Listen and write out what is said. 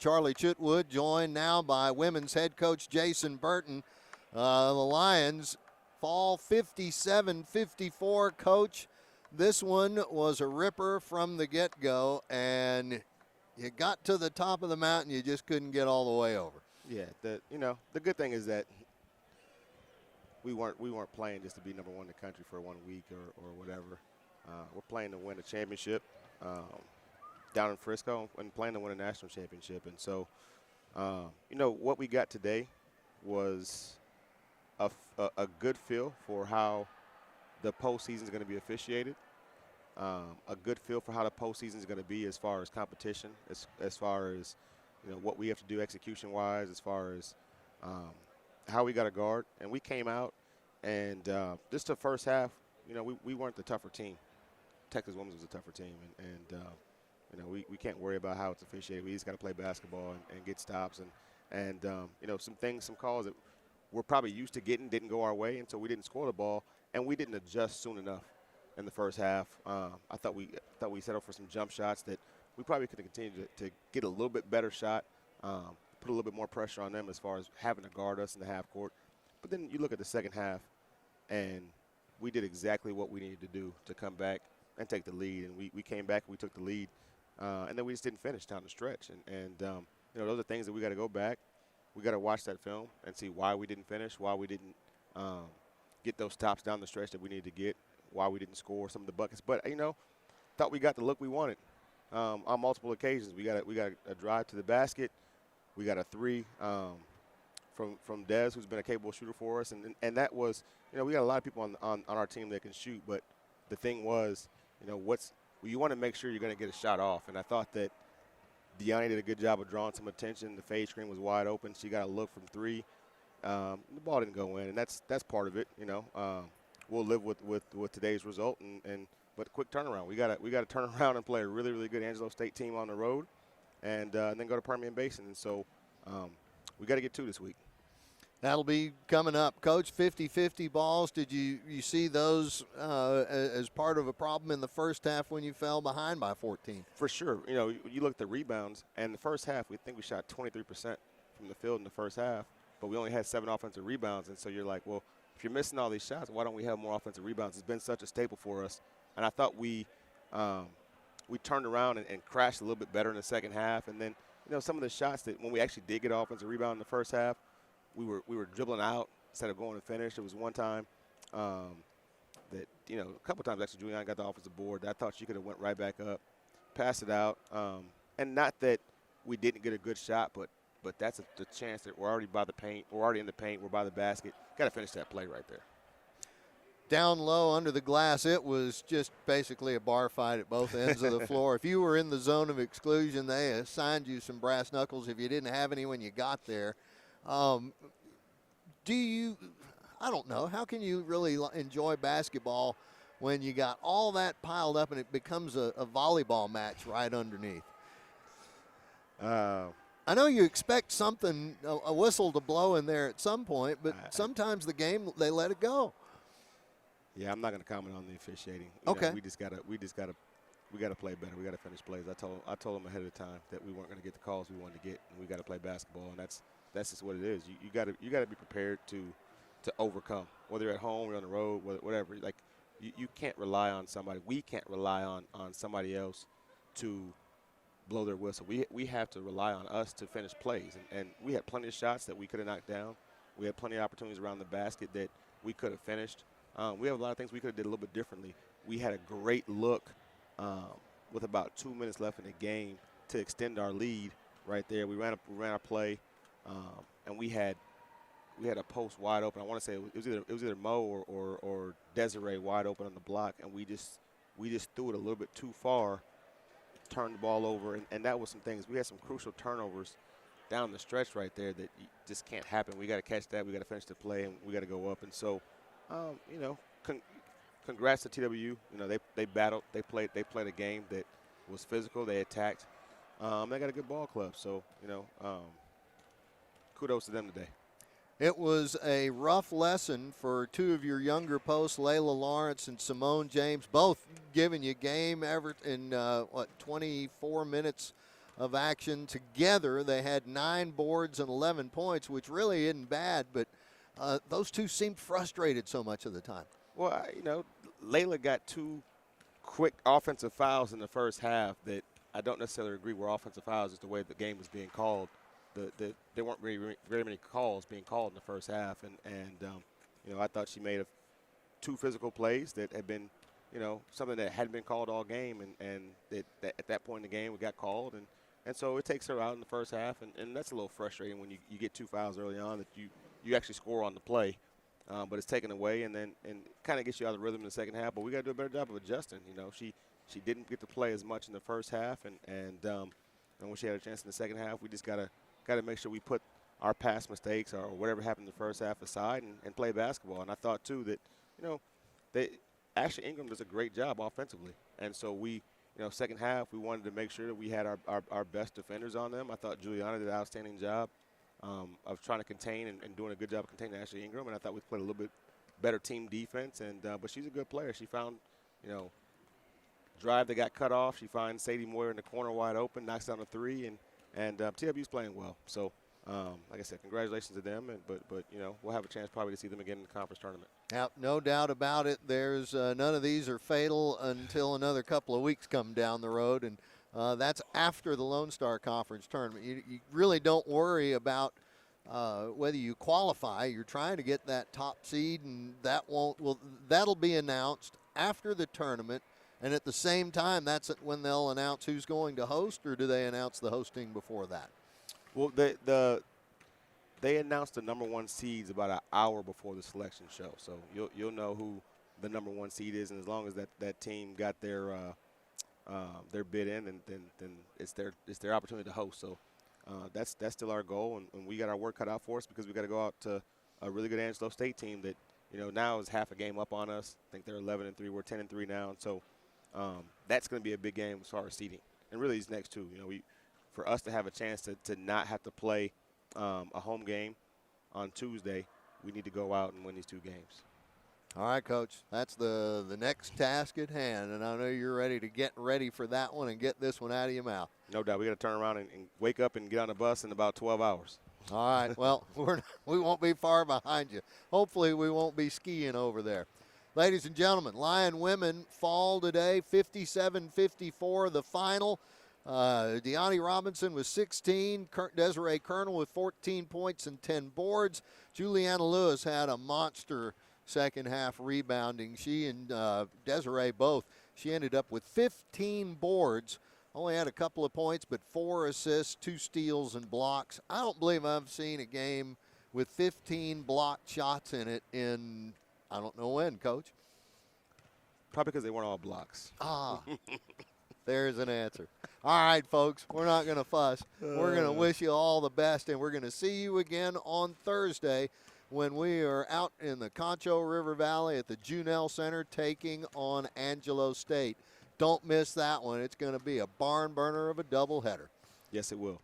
Charlie Chitwood, joined now by women's head coach Jason Burton. The Lions fall 57-54. Coach, this one was a ripper from the get-go, and you got to the top of the mountain, you just couldn't get all the way over. Yeah, the good thing is that we weren't playing just to be number one in the country for 1 week or whatever. We're playing to win a championship down in Frisco and playing to win a national championship. And so, what we got today was a good feel for how the postseason is going to be officiated, a good feel for how the postseason is going to be as far as competition, as far as what we have to do execution-wise, as far as how we got to guard. And we came out and just the first half, we weren't the tougher team. Texas Women's was a tougher team, and we can't worry about how it's officiated. We just got to play basketball and get stops and some calls that we're probably used to getting didn't go our way, and so we didn't score the ball, and we didn't adjust soon enough in the first half. I thought we settled for some jump shots that we probably could have continued to get a little bit better shot, put a little bit more pressure on them as far as having to guard us in the half court. But then you look at the second half, and we did exactly what we needed to do to come back and take the lead. And we came back and we took the lead, and then we just didn't finish down the stretch. And those are things that we got to go back. We got to watch that film and see why we didn't finish, why we didn't get those stops down the stretch that we needed to get, why we didn't score some of the buckets. But, thought we got the look we wanted on multiple occasions. We got a drive to the basket. We got a three from Dez, who's been a capable shooter for us. And that was, we got a lot of people on our team that can shoot. But the thing was, you want to make sure you're going to get a shot off. And I thought that Deani did a good job of drawing some attention. The fade screen was wide open. She got a look from three. The ball didn't go in, and that's part of it. We'll live with today's result, but quick turnaround. We got to turn around and play a really, really good Angelo State team on the road, and then go to Permian Basin. And so we got to get two this week. That'll be coming up. Coach, 50-50 balls. Did you see those as part of a problem in the first half when you fell behind by 14? For sure. You look at the rebounds, and the first half, we think we shot 23% from the field in the first half, but we only had 7 offensive rebounds. And so you're like, well, if you're missing all these shots, why don't we have more offensive rebounds? It's been such a staple for us. And I thought we turned around and crashed a little bit better in the second half. And then, some of the shots that when we actually did get an offensive rebound in the first half, we were dribbling out instead of going to finish. It was one time that, a couple times actually Juliana got the offensive board that I thought she could have went right back up, passed it out. And not that we didn't get a good shot, but that's the chance that we're already by the paint. We're already in the paint. We're by the basket. Got to finish that play right there. Down low under the glass, it was just basically a bar fight at both ends of the floor. If you were in the zone of exclusion, they assigned you some brass knuckles. If you didn't have any when you got there, I don't know, how can you really enjoy basketball when you got all that piled up and it becomes a volleyball match right underneath? I know you expect something, a whistle to blow in there at some point, but sometimes the game, they let it go. Yeah, I'm not going to comment on the officiating. Okay. We got to play better. We got to finish plays. I told them ahead of time that we weren't going to get the calls we wanted to get, and we got to play basketball, and that's just what it is. You got to be prepared to overcome, whether you're at home or on the road, whatever. Like you can't rely on somebody. We can't rely on somebody else to blow their whistle. We have to rely on us to finish plays, and we had plenty of shots that we could have knocked down. We had plenty of opportunities around the basket that we could have finished. We have a lot of things we could have did a little bit differently. We had a great look with about 2 minutes left in the game to extend our lead right there. We ran our play, and we had a post wide open. I want to say it was either Mo or Desiree wide open on the block, and we just threw it a little bit too far, turned the ball over, and that was some things. We had some crucial turnovers down the stretch right there that just can't happen. We got to catch that. We got to finish the play, and we got to go up. And so, congrats to TWU. They battled. They played a game that was physical. They attacked. They got a good ball club. So, kudos to them today. It was a rough lesson for two of your younger posts, Layla Lawrence and Simone James, both giving you game effort in, 24 minutes of action together. They had 9 boards and 11 points, which really isn't bad, but those two seemed frustrated so much of the time. Well, you know, Layla got 2 quick offensive fouls in the first half that I don't necessarily agree were offensive fouls, just the way the game was being called. There weren't very many calls being called in the first half, and you know, I thought she made 2 physical plays that had been, you know, something that hadn't been called all game, and that at that point in the game we got called, and so it takes her out in the first half, and that's a little frustrating when you get 2 fouls early on that you actually score on the play, but it's taken away, and kind of gets you out of the rhythm in the second half. But we got to do a better job of adjusting. You know, she didn't get to play as much in the first half, and when she had a chance in the second half, we just got to make sure we put our past mistakes or whatever happened in the first half aside and play basketball. And I thought too that, you know, Ashley Ingram does a great job offensively, and so we, you know, second half we wanted to make sure that we had our best defenders on them. I thought Juliana did an outstanding job of trying to contain and doing a good job of containing Ashley Ingram, and I thought we played a little bit better team defense. And but she's a good player. She found, you know, drive that got cut off. She finds Sadie Moyer in the corner wide open, knocks down a 3, and TW's playing well. So, like I said, congratulations to them. But you know, we'll have a chance probably to see them again in the conference tournament. Yep, no doubt about it. There's none of these are fatal until another couple of weeks come down the road, and that's after the Lone Star Conference tournament. You really don't worry about whether you qualify. You're trying to get that top seed, and that'll be announced after the tournament. And at the same time, that's when they'll announce who's going to host, or do they announce the hosting before that? Well, they announced the number 1 seeds about an hour before the selection show, so you'll know who the number 1 seed is, and as long as that team got their bid in, then it's their opportunity to host. So that's still our goal, and we got our work cut out for us because we got to go out to a really good Angelo State team that, you know, now is half a game up on us. I think they're 11-3. We're 10-3 now, and so that's going to be a big game as far as seeding. And really these next 2, you know, for us to have a chance to not have to play a home game on Tuesday, we need to go out and win these 2 games. All right, Coach. That's the next task at hand, and I know you're ready to get ready for that one and get this one out of your mouth. No doubt. We got to turn around and wake up and get on a bus in about 12 hours. All right. Well, we won't be far behind you. Hopefully we won't be skiing over there. Ladies and gentlemen, Lion women fall today, 57-54, the final. Deani Robinson with 16, Desiree Colonel with 14 points and 10 boards. Juliana Lewis had a monster second half rebounding. She and Desiree both. She ended up with 15 boards, only had a couple of points, but 4 assists, 2 steals and blocks. I don't believe I've seen a game with 15 blocked shots in it in, I don't know when, Coach. Probably because they weren't all blocks. Ah, there's an answer. All right, folks, we're not going to fuss. We're going to wish you all the best, and we're going to see you again on Thursday when we are out in the Concho River Valley at the Junell Center taking on Angelo State. Don't miss that one. It's going to be a barn burner of a doubleheader. Yes, it will.